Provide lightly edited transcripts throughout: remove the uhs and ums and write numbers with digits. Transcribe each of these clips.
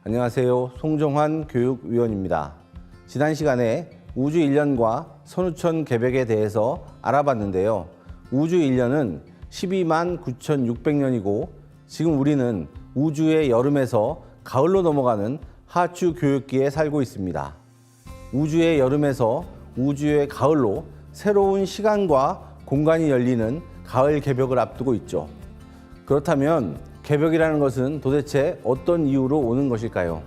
안녕하세요. 송정환 교육위원입니다. 지난 시간에 우주 1년과 선우천 개벽에 대해서 알아봤는데요. 우주 1년은 12만 9,600년이고 지금 우리는 우주의 여름에서 가을로 넘어가는 하추 교육기에 살고 있습니다. 우주의 여름에서 우주의 가을로 새로운 시간과 공간이 열리는 가을 개벽을 앞두고 있죠. 그렇다면 개벽이라는 것은 도대체 어떤 이유로 오는 것일까요?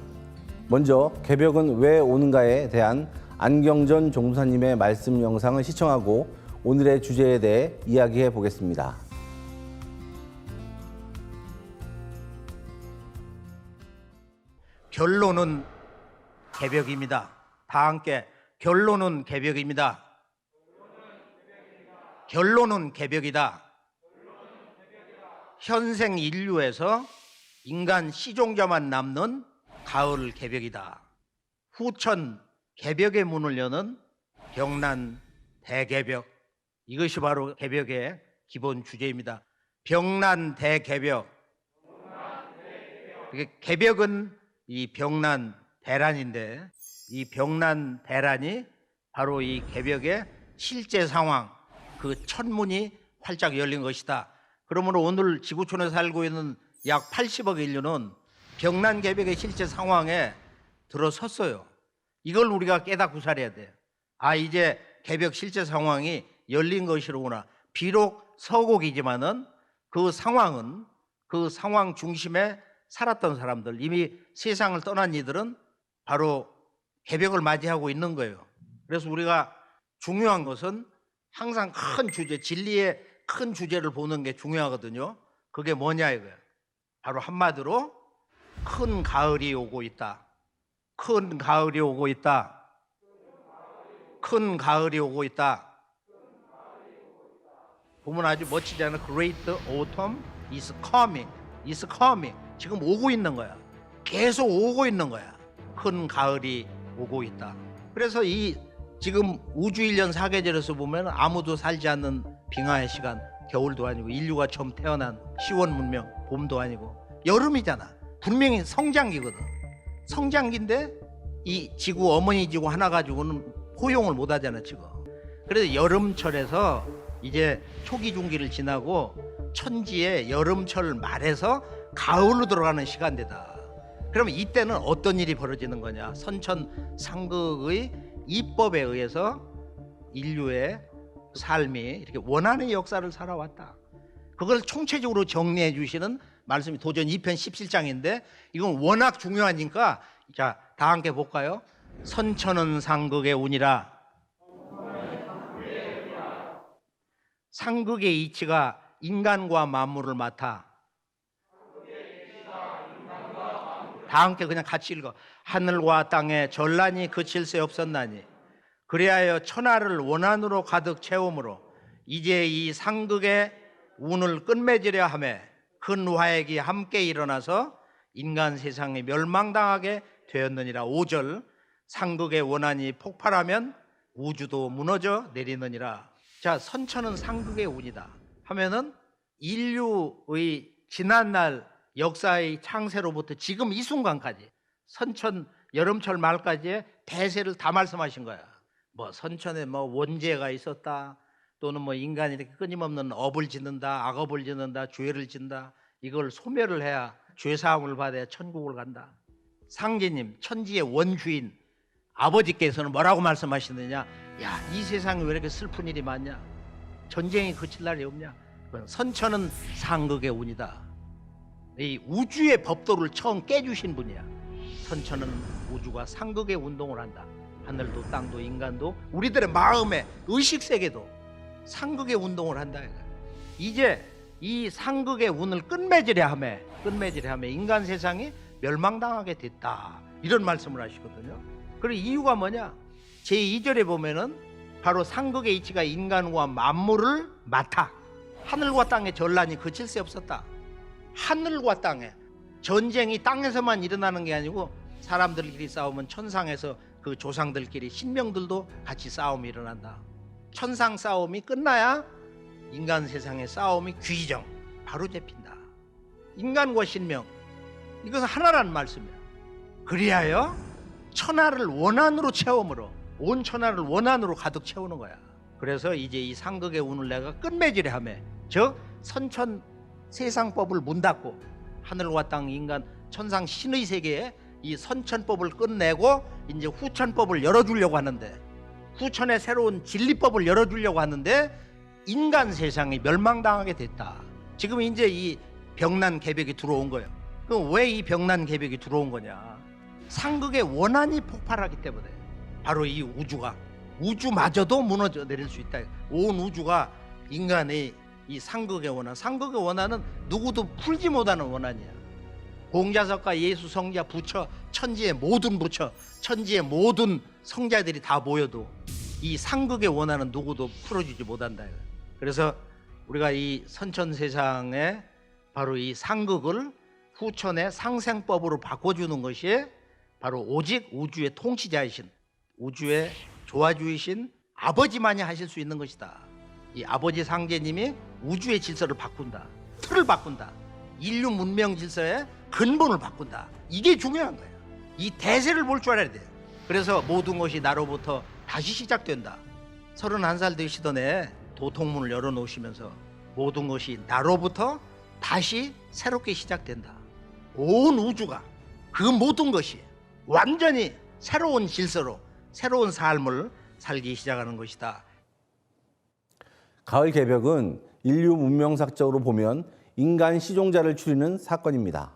먼저 개벽은 왜 오는가에 대한 안경전 종사님의 말씀 영상을 시청하고 오늘의 주제에 대해 이야기해 보겠습니다. 결론은 개벽입니다. 다 함께 결론은 개벽입니다. 결론은 개벽이다. 현생 인류에서 인간 시종자만 남는 가을 개벽이다. 후천 개벽의 문을 여는 병난 대개벽. 이것이 바로 개벽의 기본 주제입니다. 병난 대개벽. 개벽은 이 병난 대란인데 이 병난 대란이 바로 이 개벽의 실제 상황, 그 천문이 활짝 열린 것이다. 그러므로 오늘 지구촌에 살고 있는 약 80억 인류는 병난 개벽의 실제 상황에 들어섰어요. 이걸 우리가 깨닫고 살아야 돼요. 아, 이제 개벽 실제 상황이 열린 것이로구나. 비록 서곡이지만은 그 상황은 그 상황 중심에 살았던 사람들, 이미 세상을 떠난 이들은 바로 개벽을 맞이하고 있는 거예요. 그래서 우리가 중요한 것은 항상 큰 주제, 진리의 큰 주제를 보는 게 중요하거든요. 그게 뭐냐 이거예요. 바로 한마디로 큰 가을이 오고 있다. 큰 가을이 오고 있다. 큰 가을이 오고 있다. 보면 아주 멋지잖아요. Great autumn is coming. is coming. 지금 오고 있는 거야. 계속 오고 있는 거야. 큰 가을이 오고 있다. 그래서 이 지금 우주 1년 사계절에서 보면 아무도 살지 않는 빙하의 시간, 겨울도 아니고 인류가 처음 태어난 시원 문명, 봄도 아니고 여름이잖아. 분명히 성장기거든. 성장기인데 이 지구 어머니 지구 하나 가지고는 포용을 못 하잖아 지금. 그래서 여름철에서 이제 초기 중기를 지나고 천지의 여름철 말에서 가을로 들어가는 시간대다. 그러면 이때는 어떤 일이 벌어지는 거냐? 선천상극의 이법에 의해서 인류의 삶이 이렇게 원한의 역사를 살아왔다. 그걸 총체적으로 정리해 주시는 말씀이 도전 2편 17장인데 이건 워낙 중요하니까 자, 다 함께 볼까요? 선천은 상극의 운이라. 상극의 이치가 인간과 만물을 맡아. 다 함께 그냥 같이 읽어. 하늘과 땅에 전란이 그칠 새 없었나니 그리하여 천하를 원한으로 가득 채우므로 이제 이 상극의 운을 끝맺으려 하매 큰 화액이 함께 일어나서 인간 세상이 멸망당하게 되었느니라. 5절 상극의 원한이 폭발하면 우주도 무너져 내리느니라. 자, 선천은 상극의 운이다 하면은 인류의 지난날 역사의 창세로부터 지금 이 순간까지 선천 여름철 말까지의 대세를 다 말씀하신 거야. 뭐 선천에 뭐 원죄가 있었다, 또는 뭐 인간이 이렇게 끊임없는 업을 짓는다, 악업을 짓는다, 죄를 짓는다. 이걸 소멸을 해야 죄 사함을 받아야 천국을 간다. 상제님, 천지의 원주인 아버지께서는 뭐라고 말씀하시느냐? 야, 이 세상에 왜 이렇게 슬픈 일이 많냐? 전쟁이 그칠 날이 없냐? 선천은 상극의 운이다. 이 우주의 법도를 처음 깨주신 분이야. 선천은 우주가 상극의 운동을 한다. 하늘도 땅도 인간도 우리들의 마음의 의식세계도 상극의 운동을 한다. 이제 이 상극의 운을 끝맺으려 하며 인간 세상이 멸망당하게 됐다. 이런 말씀을 하시거든요. 그리고 이유가 뭐냐? 제2절에 보면은 바로 상극의 이치가 인간과 만물을 맡아. 하늘과 땅의 전란이 그칠 새 없었다. 하늘과 땅에 전쟁이 땅에서만 일어나는 게 아니고 사람들끼리 싸우면 천상에서 그 조상들끼리 신명들도 같이 싸움이 일어난다. 천상 싸움이 끝나야 인간 세상의 싸움이 귀정 바로 잡힌다. 인간과 신명, 이것은 하나라는 말씀이야. 그리하여 천하를 원한으로 채움으로 온 천하를 원한으로 가득 채우는 거야. 그래서 이제 이 상극의 운을 내가 끝맺으려 하며 즉 선천 세상법을 문 닫고 하늘과 땅 인간 천상 신의 세계에 이 선천법을 끝내고 이제 후천법을 열어주려고 하는데 후천의 새로운 진리법을 열어주려고 하는데 인간 세상이 멸망당하게 됐다. 지금 이제 이 병난 개벽이 들어온 거예요. 그럼 왜 이 병난 개벽이 들어온 거냐? 상극의 원한이 폭발하기 때문에 바로 이 우주마저도 무너져 내릴 수 있다. 온 우주가 인간의 이 상극의 원한, 상극의 원한은 누구도 풀지 못하는 원한이야. 공자석과 예수 성자 부처 천지의 모든 부처 천지의 모든 성자들이 다 모여도 이 상극의 원한은 누구도 풀어주지 못한다. 그래서 우리가 이 선천 세상에 바로 이 상극을 후천의 상생법으로 바꿔주는 것이 바로 오직 우주의 통치자이신 우주의 조화주이신 아버지만이 하실 수 있는 것이다. 이 아버지 상제님이 우주의 질서를 바꾼다. 틀을 바꾼다. 인류 문명 질서의 근본을 바꾼다. 이게 중요한 거예요. 이 대세를 볼 줄 알아야 돼요. 그래서 모든 것이 나로부터 다시 시작된다. 31살 되시던 해 도통문을 열어놓으시면서 모든 것이 나로부터 다시 새롭게 시작된다. 온 우주가 그 모든 것이 완전히 새로운 질서로 새로운 삶을 살기 시작하는 것이다. 가을 개벽은 인류 문명사적으로 보면 인간 시종자를 추리는 사건입니다.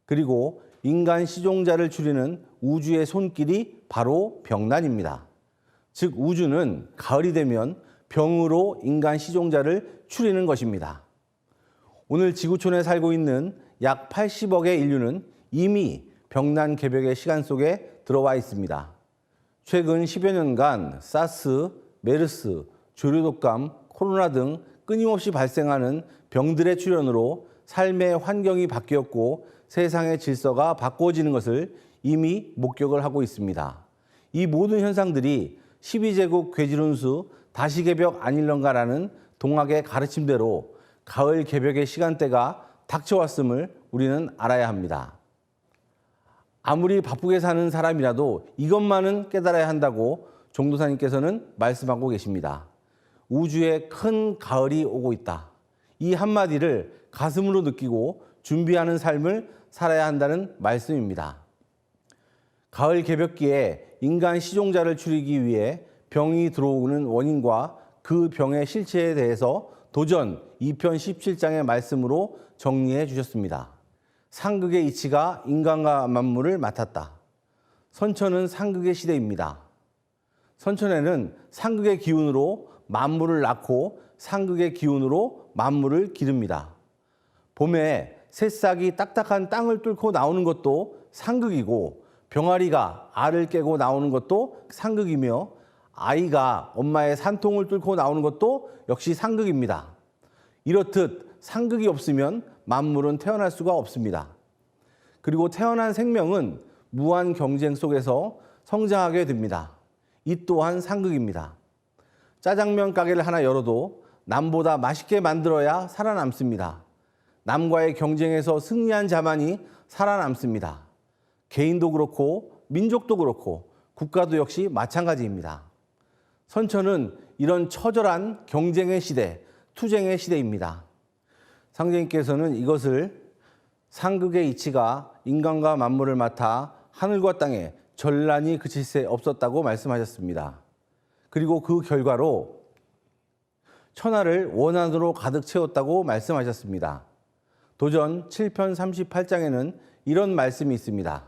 그리고 인간 시종자를 추리는 우주의 손길이 바로 병난입니다. 즉 우주는 가을이 되면 병으로 인간 시종자를 추리는 것입니다. 오늘 지구촌에 살고 있는 약 80억의 인류는 이미 병난 개벽의 시간 속에 들어와 있습니다. 최근 10여 년간 사스, 메르스, 조류독감, 코로나 등 끊임없이 발생하는 병들의 출현으로 삶의 환경이 바뀌었고 세상의 질서가 바꿔지는 것을 이미 목격을 하고 있습니다. 이 모든 현상들이 12제국 괴질운수 다시 개벽 아닐런가라는 동학의 가르침대로 가을 개벽의 시간대가 닥쳐왔음을 우리는 알아야 합니다. 아무리 바쁘게 사는 사람이라도 이것만은 깨달아야 한다고 종도사님께서는 말씀하고 계십니다. 우주에 큰 가을이 오고 있다. 이 한마디를 가슴으로 느끼고 준비하는 삶을 살아야 한다는 말씀입니다. 가을 개벽기에 인간 시종자를 추리기 위해 병이 들어오는 원인과 그 병의 실체에 대해서 도전 2편 17장의 말씀으로 정리해 주셨습니다. 상극의 이치가 인간과 만물을 맡았다. 선천은 상극의 시대입니다. 선천에는 상극의 기운으로 만물을 낳고 상극의 기운으로 만물을 기릅니다. 봄에 새싹이 딱딱한 땅을 뚫고 나오는 것도 상극이고 병아리가 알을 깨고 나오는 것도 상극이며 아이가 엄마의 산통을 뚫고 나오는 것도 역시 상극입니다. 이렇듯 상극이 없으면 만물은 태어날 수가 없습니다. 그리고 태어난 생명은 무한 경쟁 속에서 성장하게 됩니다. 이 또한 상극입니다. 짜장면 가게를 하나 열어도 남보다 맛있게 만들어야 살아남습니다. 남과의 경쟁에서 승리한 자만이 살아남습니다. 개인도 그렇고 민족도 그렇고 국가도 역시 마찬가지입니다. 선천은 이런 처절한 경쟁의 시대, 투쟁의 시대입니다. 상제님께서는 이것을 상극의 이치가 인간과 만물을 맡아 하늘과 땅에 전란이 그칠 새 없었다고 말씀하셨습니다. 그리고 그 결과로 천하를 원한으로 가득 채웠다고 말씀하셨습니다. 도전 7편 38장에는 이런 말씀이 있습니다.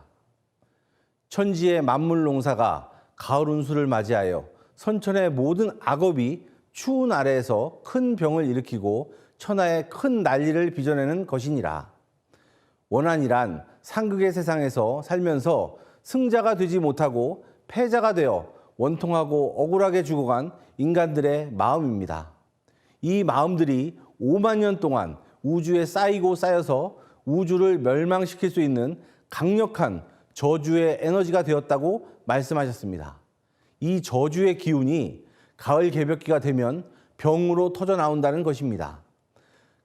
천지의 만물 농사가 가을 운수를 맞이하여 선천의 모든 악업이 추운 아래에서 큰 병을 일으키고 천하에 큰 난리를 빚어내는 것이니라. 원한이란 상극의 세상에서 살면서 승자가 되지 못하고 패자가 되어 원통하고 억울하게 죽어간 인간들의 마음입니다. 이 마음들이 5만 년 동안 우주에 쌓이고 쌓여서 우주를 멸망시킬 수 있는 강력한 저주의 에너지가 되었다고 말씀하셨습니다. 이 저주의 기운이 가을 개벽기가 되면 병으로 터져 나온다는 것입니다.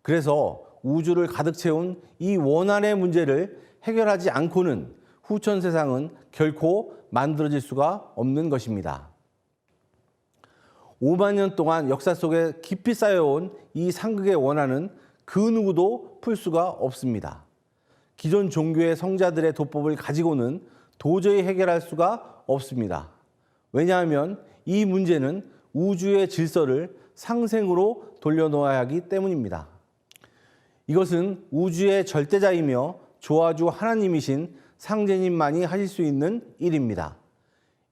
그래서 우주를 가득 채운 이 원한의 문제를 해결하지 않고는 후천 세상은 결코 만들어질 수가 없는 것입니다. 5만 년 동안 역사 속에 깊이 쌓여온 이 상극의 원한은 그 누구도 풀 수가 없습니다. 기존 종교의 성자들의 도법을 가지고는 도저히 해결할 수가 없습니다. 왜냐하면 이 문제는 우주의 질서를 상생으로 돌려놓아야 하기 때문입니다. 이것은 우주의 절대자이며 조화주 하나님이신 상제님만이 하실 수 있는 일입니다.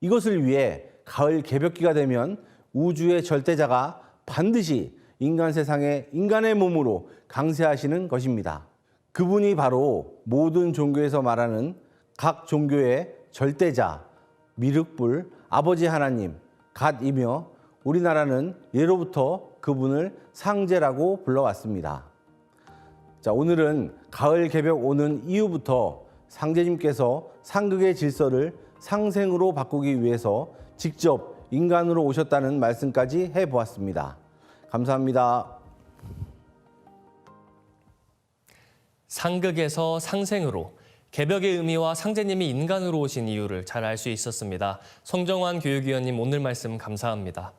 이것을 위해 가을 개벽기가 되면 우주의 절대자가 반드시 인간 세상에 인간의 몸으로 강세하시는 것입니다. 그분이 바로 모든 종교에서 말하는 각 종교의 절대자, 미륵불, 아버지 하나님, 갓이며 우리나라는 예로부터 그분을 상제라고 불러왔습니다. 자, 오늘은 가을 개벽 오는 이후부터 상제님께서 상극의 질서를 상생으로 바꾸기 위해서 직접 인간으로 오셨다는 말씀까지 해보았습니다. 감사합니다. 상극에서 상생으로 개벽의 의미와 상제님이 인간으로 오신 이유를 잘 알 수 있었습니다. 성정환 교육위원님 오늘 말씀 감사합니다.